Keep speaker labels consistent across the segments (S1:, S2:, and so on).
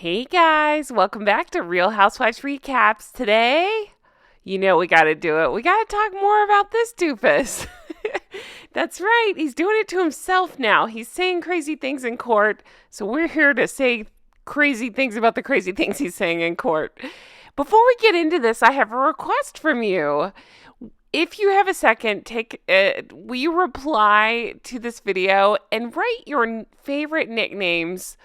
S1: Hey guys, welcome back to Real Housewives Recaps. Today, you know we got to do it. We got to talk more about this doofus. That's right. He's doing it to himself now. He's saying crazy things in court. So we're here to say crazy things about the crazy things he's saying in court. Before we get into this, I have a request from you. If you have a second, will you reply to this video and write your favorite nicknames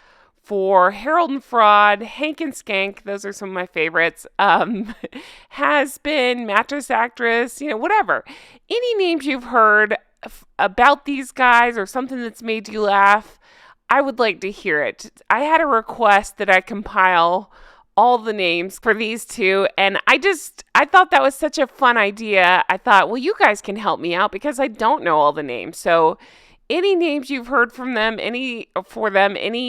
S1: for Harold and Fraud, Hank and Skank? Those are some of my favorites. Has been, mattress actress, whatever. Any names you've heard about these guys or something that's made you laugh, I would like to hear it. I had a request that I compile all the names for these two, and I thought that was such a fun idea. I thought, well, you guys can help me out because I don't know all the names. So any names you've heard from them, any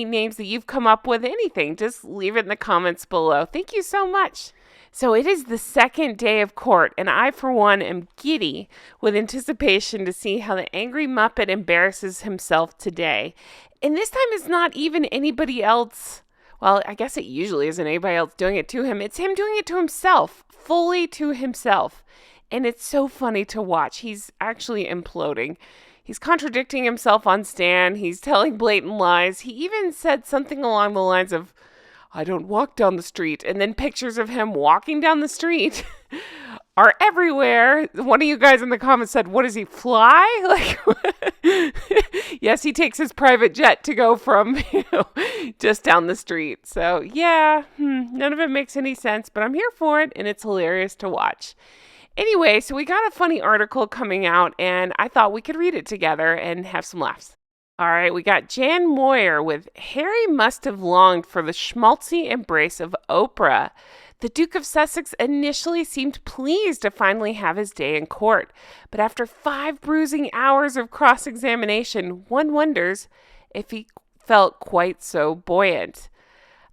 S1: names that you've come up with, anything, just leave it in the comments below. Thank you so much. So it is the second day of court, and I, for one, am giddy with anticipation to see how the angry Muppet embarrasses himself today. And this time it's not even anybody else. Well, I guess it usually isn't anybody else doing it to him. It's him doing it to himself, fully to himself. And it's so funny to watch. He's actually imploding. He's contradicting himself on stand. He's telling blatant lies. He even said something along the lines of, "I don't walk down the street." And then pictures of him walking down the street are everywhere. One of you guys in the comments said, "What does he fly?" Yes, he takes his private jet to go from, just down the street. So yeah, none of it makes any sense, but I'm here for it, and it's hilarious to watch. Anyway, so we got a funny article coming out, and I thought we could read it together and have some laughs. All right, we got Jan Moyer with "Harry must have longed for the schmaltzy embrace of Oprah. The Duke of Sussex initially seemed pleased to finally have his day in court, but after 5 bruising hours of cross-examination, one wonders if he felt quite so buoyant."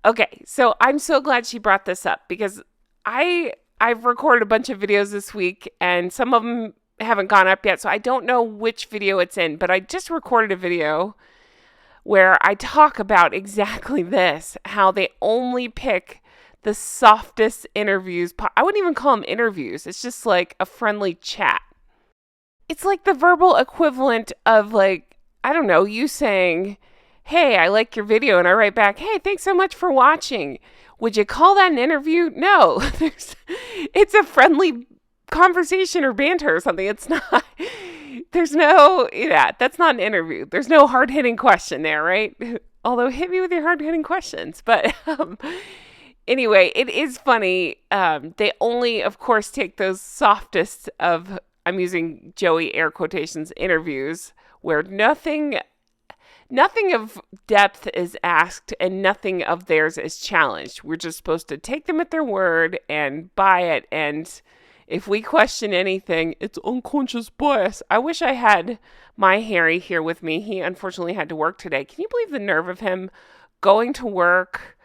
S1: Okay, so I'm so glad she brought this up because I've recorded a bunch of videos this week, and some of them haven't gone up yet, so I don't know which video it's in, but I just recorded a video where I talk about exactly this, how they only pick the softest interviews. I wouldn't even call them interviews. It's just like a friendly chat. It's like the verbal equivalent of, like, I don't know, you saying, "Hey, I like your video," and I write back, "Hey, thanks so much for watching." Would you call that an interview? No. It's a friendly conversation or banter or something. It's not. That's not an interview. There's no hard-hitting question there, right? Although hit me with your hard-hitting questions. But anyway, it is funny. They only, of course, take those softest of, I'm using Joey air quotations, interviews where nothing of depth is asked and nothing of theirs is challenged. We're just supposed to take them at their word and buy it. And if we question anything, it's unconscious bias. I wish I had my Harry here with me. He unfortunately had to work today. Can you believe the nerve of him going to work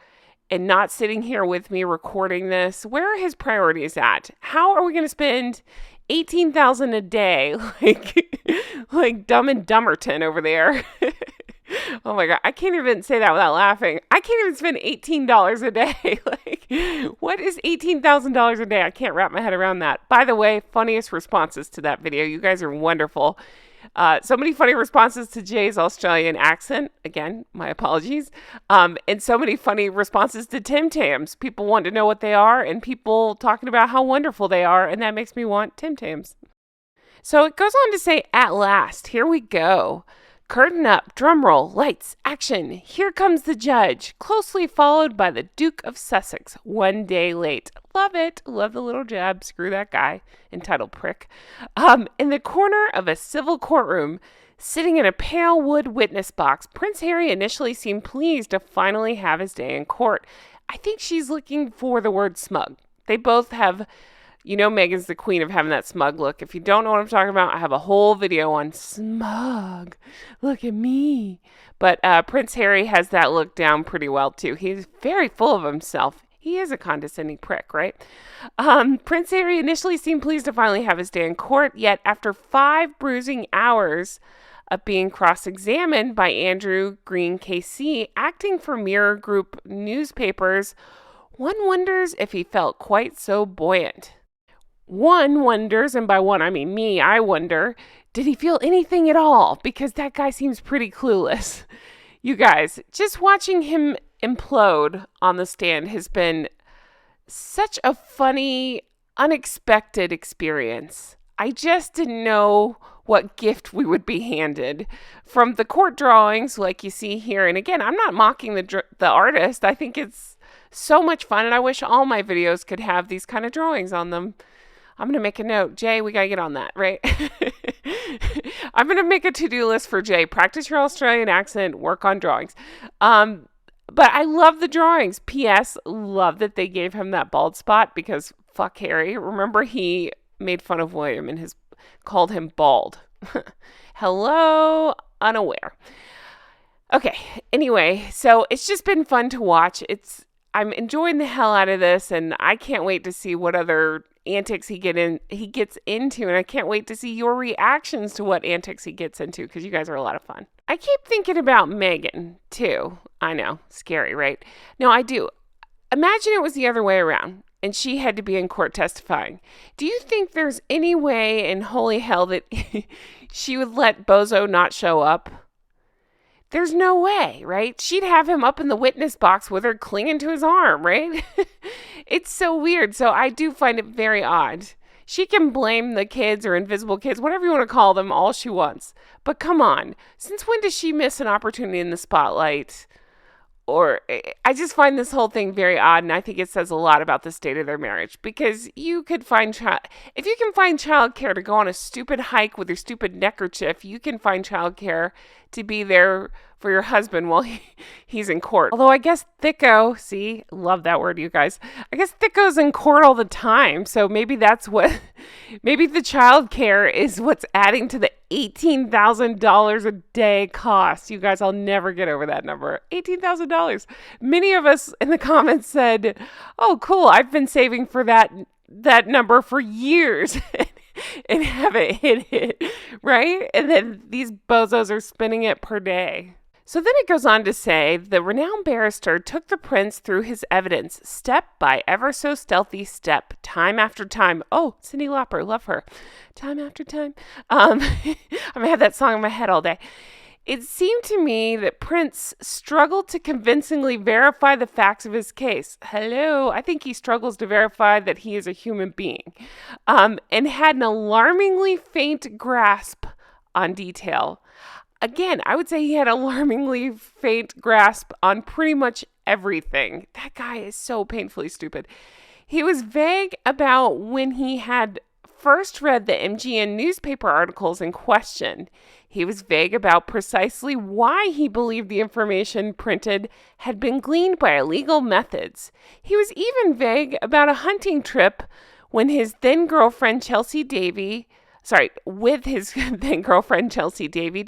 S1: and not sitting here with me recording this? Where are his priorities at? How are we going to spend $18,000 a day like Dumb and Dumberton over there? Oh my God, I can't even say that without laughing. I can't even spend $18 a day. What is $18,000 a day? I can't wrap my head around that. By the way, funniest responses to that video. You guys are wonderful. So many funny responses to Jay's Australian accent. Again, my apologies. And so many funny responses to Tim Tams. People want to know what they are, and people talking about how wonderful they are, and that makes me want Tim Tams. So it goes on to say, "At last, here we go. Curtain up, drum roll, lights, action. Here comes the judge, closely followed by the Duke of Sussex, 1 day late." Love it. Love the little jab. Screw that guy. Entitled prick. In the corner of a civil courtroom, sitting in a pale wood witness box, Prince Harry initially seemed pleased to finally have his day in court. I think she's looking for the word smug. They both have... Meghan's the queen of having that smug look. If you don't know what I'm talking about, I have a whole video on smug. Look at me. But Prince Harry has that look down pretty well, too. He's very full of himself. He is a condescending prick, right? Prince Harry initially seemed pleased to finally have his day in court, yet after 5 bruising hours of being cross-examined by Andrew Green KC, acting for Mirror Group newspapers, one wonders if he felt quite so buoyant. One wonders, and by one I mean me, I wonder, did he feel anything at all? Because that guy seems pretty clueless. You guys, just watching him implode on the stand has been such a funny, unexpected experience. I just didn't know what gift we would be handed. From the court drawings, like you see here, and again, I'm not mocking the artist. I think it's so much fun, and I wish all my videos could have these kind of drawings on them. I'm going to make a note. Jay, we got to get on that, right? I'm going to make a to-do list for Jay. Practice your Australian accent, work on drawings. But I love the drawings. P.S. Love that they gave him that bald spot because fuck Harry. Remember he made fun of William and called him bald. Hello, unaware. Okay, anyway, so it's just been fun to watch. I'm enjoying the hell out of this, and I can't wait to see what other antics he gets into, and I can't wait to see your reactions to what antics he gets into, because you guys are a lot of fun. I keep thinking about Meghan, too. I know, scary, right? No, I do. Imagine it was the other way around, and she had to be in court testifying. Do you think there's any way in holy hell that she would let Bozo not show up? There's no way, right? She'd have him up in the witness box with her clinging to his arm, right? It's so weird. So I do find it very odd. She can blame the kids or invisible kids, whatever you want to call them, all she wants. But come on, since when does she miss an opportunity in the spotlight? Or I just find this whole thing very odd, and I think it says a lot about the state of their marriage. Because you could find if you can find childcare to go on a stupid hike with your stupid neckerchief, you can find childcare to be there for your husband while he's in court. Although I guess Thicko, see, love that word, you guys. I guess Thicko's in court all the time, so maybe maybe the childcare is what's adding to the $18,000 a day cost. You guys, I'll never get over that number. $18,000. Many of us in the comments said, "Oh, cool! I've been saving for that number for years." And haven't hit it, right? And then these bozos are spending it per day. So then it goes on to say, the renowned barrister took the prince through his evidence, step by ever so stealthy step, time after time. Oh, Cyndi Lauper, love her. Time after time. I'm going to have that song in my head all day. It seemed to me that Prince struggled to convincingly verify the facts of his case. Hello, I think he struggles to verify that he is a human being, and had an alarmingly faint grasp on detail. Again, I would say he had alarmingly faint grasp on pretty much everything. That guy is so painfully stupid. He was vague about when he had first read the MGN newspaper articles in question. He was vague about precisely why he believed the information printed had been gleaned by illegal methods. He was even vague about a hunting trip with his then girlfriend Chelsea Davy to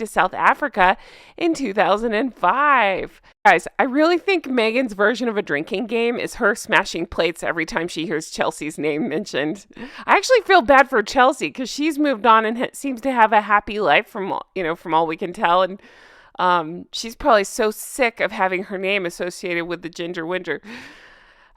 S1: South Africa in 2005. Guys, I really think Meghan's version of a drinking game is her smashing plates every time she hears Chelsea's name mentioned. I actually feel bad for Chelsea because she's moved on and seems to have a happy life from all we can tell. And she's probably so sick of having her name associated with the Ginger Winter.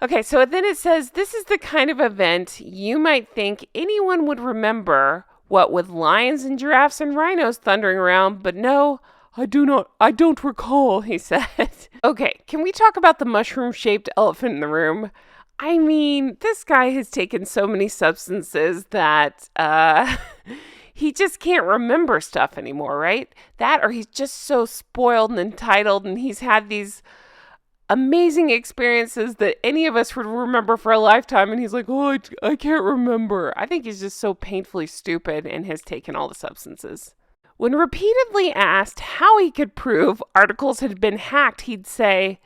S1: Okay, so then it says, this is the kind of event you might think anyone would remember, what with lions and giraffes and rhinos thundering around, but no, I don't recall, he said. Okay, can we talk about the mushroom-shaped elephant in the room? I mean, this guy has taken so many substances that he just can't remember stuff anymore, right? That, or he's just so spoiled and entitled, and he's had these amazing experiences that any of us would remember for a lifetime, and he's like, oh, I can't remember. I think he's just so painfully stupid and has taken all the substances. When repeatedly asked how he could prove articles had been hacked, he'd say,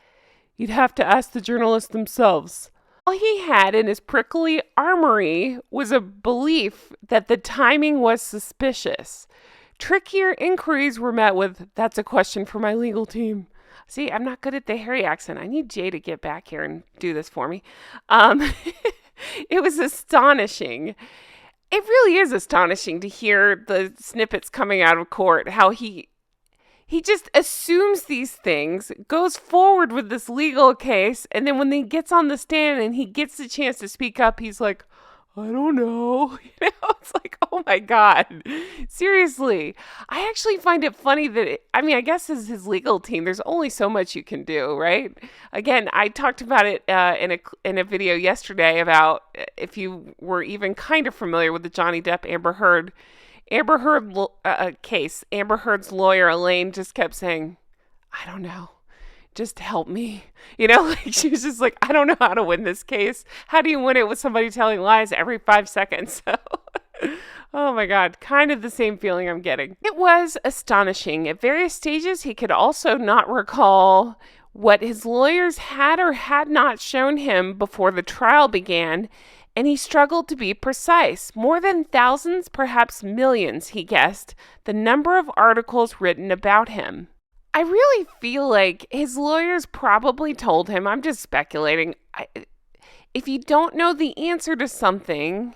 S1: you'd have to ask the journalists themselves. All he had in his prickly armory was a belief that the timing was suspicious. Trickier inquiries were met with, that's a question for my legal team. See, I'm not good at the Harry accent. I need Jay to get back here and do this for me. It was astonishing. It really is astonishing to hear the snippets coming out of court, how he He just assumes these things, goes forward with this legal case, and then when he gets on the stand and he gets the chance to speak up, he's like, I don't know. It's like, oh my God. Seriously. I actually find it funny that, I guess as his legal team, there's only so much you can do, right? Again, I talked about it in a video yesterday about if you were even kind of familiar with the Johnny Depp Amber Heard case. Amber Heard's lawyer, Elaine, just kept saying, I don't know. Just help me. She was just like, I don't know how to win this case. How do you win it with somebody telling lies every 5 seconds? So, oh my God, kind of the same feeling I'm getting. It was astonishing. At various stages, he could also not recall what his lawyers had or had not shown him before the trial began, and he struggled to be precise. More than thousands, perhaps millions, he guessed, the number of articles written about him. I really feel like his lawyers probably told him, I'm just speculating, if you don't know the answer to something,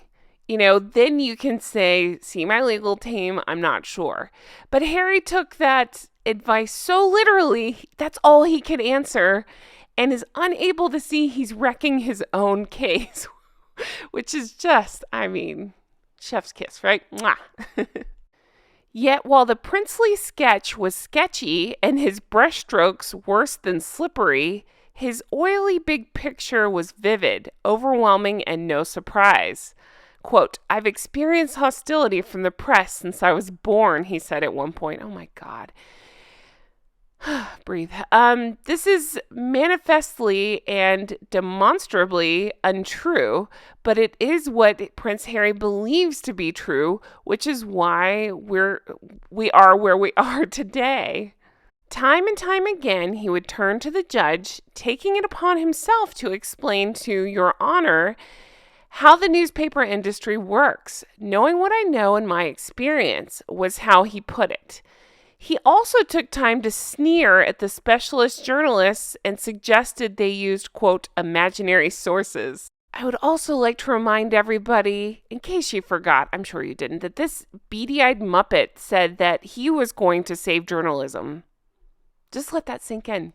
S1: then you can say, see my legal team, I'm not sure. But Harry took that advice so literally, that's all he could answer, and is unable to see he's wrecking his own case, which is just, chef's kiss, right? Mwah. Yet, while the princely sketch was sketchy and his brushstrokes worse than slippery, his oily big picture was vivid, overwhelming, and no surprise. Quote, I've experienced hostility from the press since I was born, he said at one point. Oh my God. Breathe. This is manifestly and demonstrably untrue, but it is what Prince Harry believes to be true, which is why we are where we are today. Time and time again, he would turn to the judge, taking it upon himself to explain to Your Honor how the newspaper industry works. Knowing what I know in my experience was how he put it. He also took time to sneer at the specialist journalists and suggested they used, quote, imaginary sources. I would also like to remind everybody, in case you forgot, I'm sure you didn't, that this beady-eyed Muppet said that he was going to save journalism. Just let that sink in.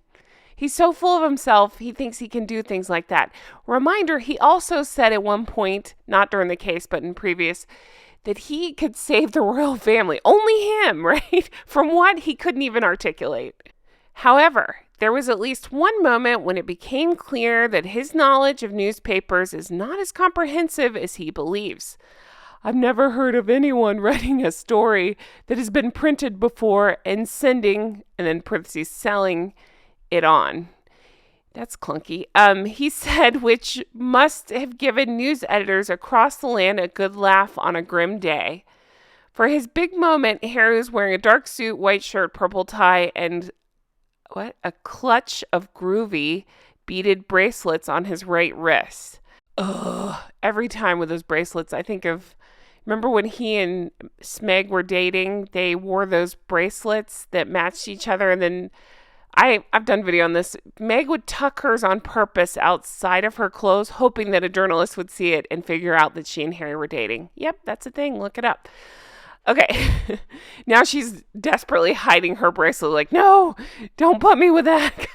S1: He's so full of himself, he thinks he can do things like that. Reminder, he also said at one point, not during the case, but in previous, that he could save the royal family. Only him, right? From what he couldn't even articulate. However, there was at least one moment when it became clear that his knowledge of newspapers is not as comprehensive as he believes. I've never heard of anyone writing a story that has been printed before and sending, and then parentheses, selling it on. That's clunky. He said, which must have given news editors across the land a good laugh on a grim day. For his big moment, Harry was wearing a dark suit, white shirt, purple tie, and a clutch of groovy beaded bracelets on his right wrist. Ugh. Every time with those bracelets, I think of, remember when he and Smeg were dating? They wore those bracelets that matched each other, and then I've done video on this. Meg would tuck hers on purpose outside of her clothes, hoping that a journalist would see it and figure out that she and Harry were dating. Yep, that's a thing. Look it up. Okay, now she's desperately hiding her bracelet, like, no, don't put me with that.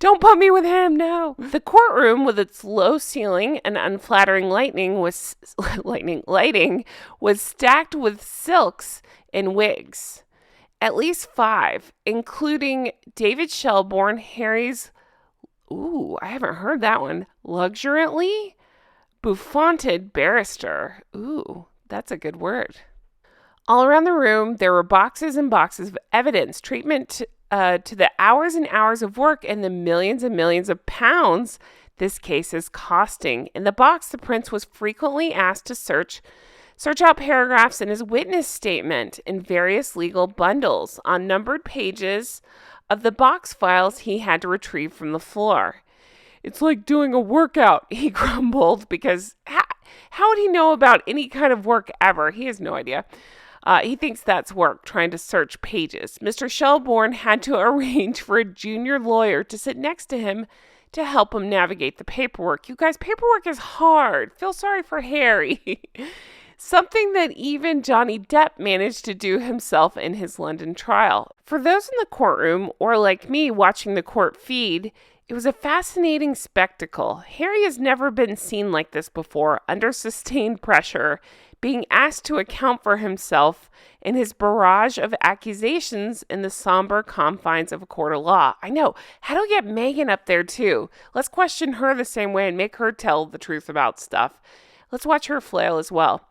S1: Don't put me with him, no. The courtroom, with its low ceiling and unflattering lighting, was stacked with silks and wigs. At least 5, including David Shelbourne, Harry's, I haven't heard that one, luxuriantly bouffanted barrister. That's a good word. All around the room, there were boxes and boxes of evidence, treatment to the hours and hours of work and the millions and millions of pounds this case is costing. In the box, the prince was frequently asked to search out paragraphs in his witness statement in various legal bundles on numbered pages of the box files he had to retrieve from the floor. It's like doing a workout, he grumbled, because how would he know about any kind of work ever? He has no idea. He thinks that's work, trying to search pages. Mr. Shelbourne had to arrange for a junior lawyer to sit next to him to help him navigate the paperwork. You guys, paperwork is hard. Feel sorry for Harry. Something that even Johnny Depp managed to do himself in his London trial. For those in the courtroom, or like me watching the court feed, it was a fascinating spectacle. Harry has never been seen like this before, under sustained pressure, being asked to account for himself in his barrage of accusations in the somber confines of a court of law. I know. How do we get Meghan up there too? Let's question her the same way and make her tell the truth about stuff. Let's watch her flail as well.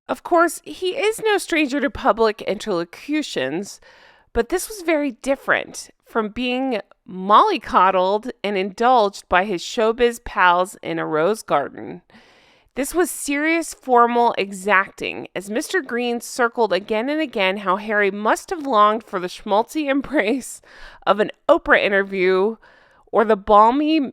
S1: Of course, he is no stranger to public interlocutions, but this was very different from being mollycoddled and indulged by his showbiz pals in a rose garden. This was serious, formal, exacting, as Mr. Green circled again and again how Harry must have longed for the schmaltzy embrace of an Oprah interview or the balmy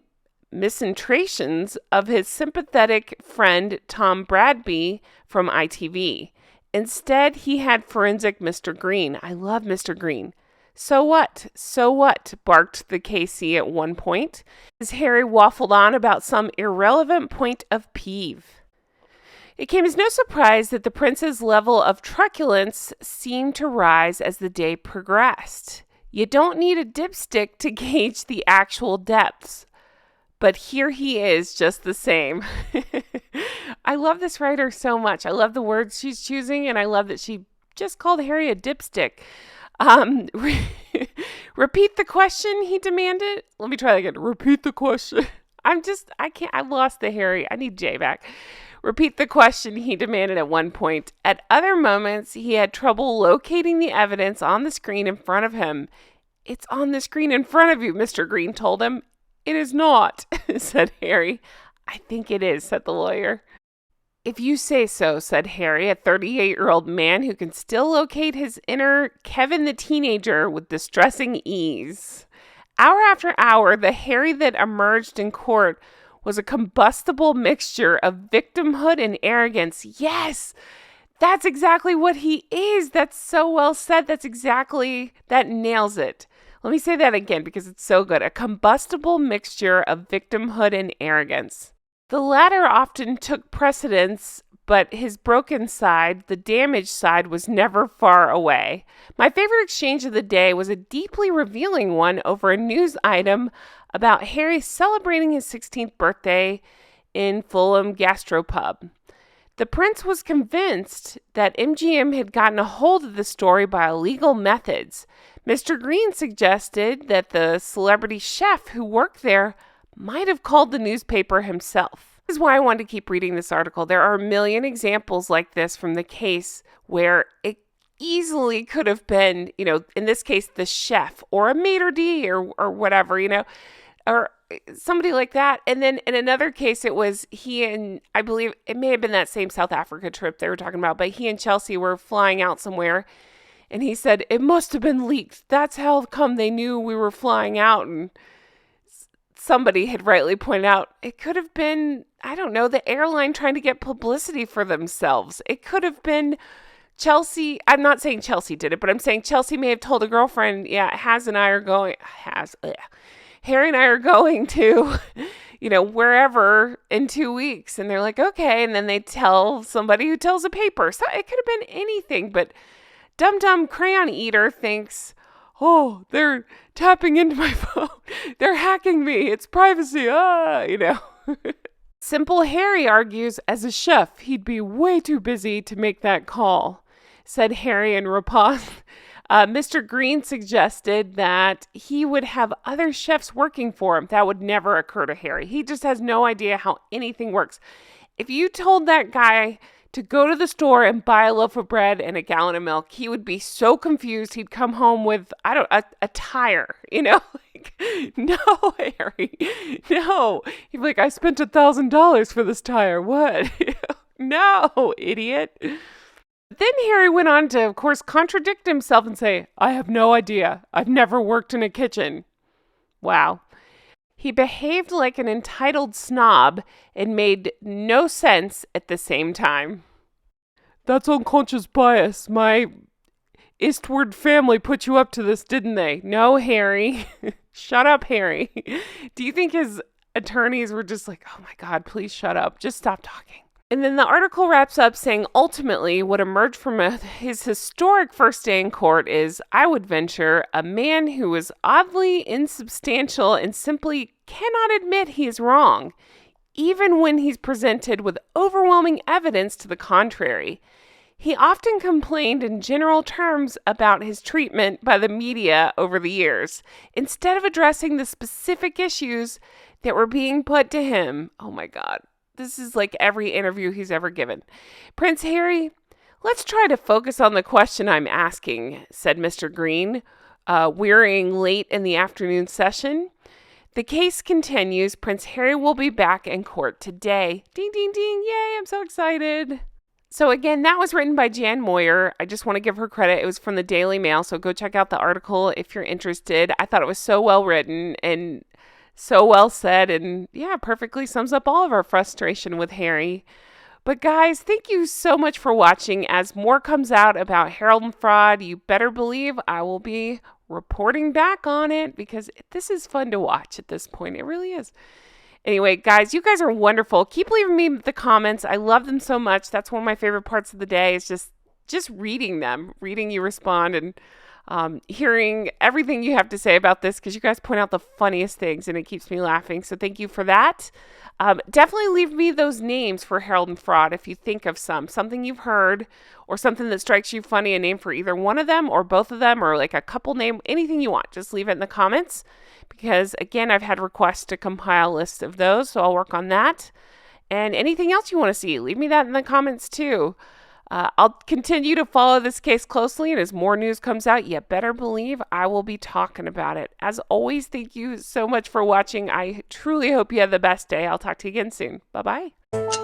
S1: misentrations of his sympathetic friend Tom Bradby from ITV. Instead, he had forensic Mr. Green. I love Mr. Green. So what? So what? Barked the KC at one point, as Harry waffled on about some irrelevant point of peeve. It came as no surprise that the prince's level of truculence seemed to rise as the day progressed. You don't need a dipstick to gauge the actual depths. But here he is, just the same. I love this writer so much. I love the words she's choosing, and I love that she just called Harry a dipstick. Repeat the question, he demanded. Let me try that again. Repeat the question. I lost the Harry. I need Jay back. Repeat the question, he demanded at one point. At other moments, he had trouble locating the evidence on the screen in front of him. It's on the screen in front of you, Mr. Green told him. It is not, said Harry. I think it is, said the lawyer. If you say so, said Harry, a 38-year-old man who can still locate his inner Kevin the teenager with distressing ease. Hour after hour, the Harry that emerged in court was a combustible mixture of victimhood and arrogance. Yes, that's exactly what he is. That's so well said. That nails it. Let me say that again because it's so good. A combustible mixture of victimhood and arrogance. The latter often took precedence, but his broken side, the damaged side, was never far away. My favorite exchange of the day was a deeply revealing one over a news item about Harry celebrating his 16th birthday in Fulham Gastropub. The prince was convinced that MGM had gotten a hold of the story by illegal methods. Mr. Green suggested that the celebrity chef who worked there might have called the newspaper himself. This is why I wanted to keep reading this article. There are a million examples like this from the case where it easily could have been, in this case, the chef or a maitre d' or whatever, or somebody like that. And then in another case, it was he and, I believe it may have been that same South Africa trip they were talking about, but he and Chelsea were flying out somewhere. And he said, it must have been leaked. That's how come they knew we were flying out. And somebody had rightly pointed out, it could have been, I don't know, the airline trying to get publicity for themselves. It could have been Chelsea. I'm not saying Chelsea did it, but I'm saying Chelsea may have told a girlfriend, Harry and I are going to, wherever in 2 weeks. And they're like, okay. And then they tell somebody who tells a paper. So it could have been anything, but Dum Crayon Eater thinks, oh, they're tapping into my phone. They're hacking me. It's privacy. Simple Harry argues, as a chef, he'd be way too busy to make that call, said Harry in riposte. Mr. Green suggested that he would have other chefs working for him. That would never occur to Harry. He just has no idea how anything works. If you told that guy to go to the store and buy a loaf of bread and a gallon of milk, he would be so confused. He'd come home with, a tire, No, Harry, no. He'd be like, I spent $1,000 for this tire. What? No, idiot. Then Harry went on to, of course, contradict himself and say, I have no idea. I've never worked in a kitchen. Wow. He behaved like an entitled snob and made no sense at the same time. That's unconscious bias. My Eastward family put you up to this, didn't they? No, Harry. Shut up, Harry. Do you think his attorneys were just like, oh my God, please shut up. Just stop talking. And then the article wraps up saying ultimately what emerged from his historic first day in court is, I would venture, a man who is oddly insubstantial and simply cannot admit he is wrong, even when he's presented with overwhelming evidence to the contrary. He often complained in general terms about his treatment by the media over the years, instead of addressing the specific issues that were being put to him. Oh my God. This is like every interview he's ever given. Prince Harry, let's try to focus on the question I'm asking, said Mr. Green, wearying late in the afternoon session. The case continues. Prince Harry will be back in court today. Ding, ding, ding. Yay, I'm so excited. So again, that was written by Jan Moyer. I just want to give her credit. It was from the Daily Mail, so go check out the article if you're interested. I thought it was so well written and so well said, and yeah, perfectly sums up all of our frustration with Harry. But guys, thank you so much for watching. As more comes out about Harold and fraud, you better believe I will be reporting back on it because this is fun to watch at this point. It really is. Anyway, guys, you guys are wonderful. Keep leaving me the comments. I love them so much. That's one of my favorite parts of the day is just reading them, reading you respond and hearing everything you have to say about this because you guys point out the funniest things and it keeps me laughing. So thank you for that. Definitely leave me those names for Harold and fraud if you think of something you've heard or something that strikes you funny, a name for either one of them or both of them or like a couple name, anything you want. Just leave it in the comments because, again, I've had requests to compile lists of those, so I'll work on that. And anything else you want to see, leave me that in the comments too. I'll continue to follow this case closely, and as more news comes out, you better believe I will be talking about it. As always, thank you so much for watching. I truly hope you have the best day. I'll talk to you again soon. Bye-bye.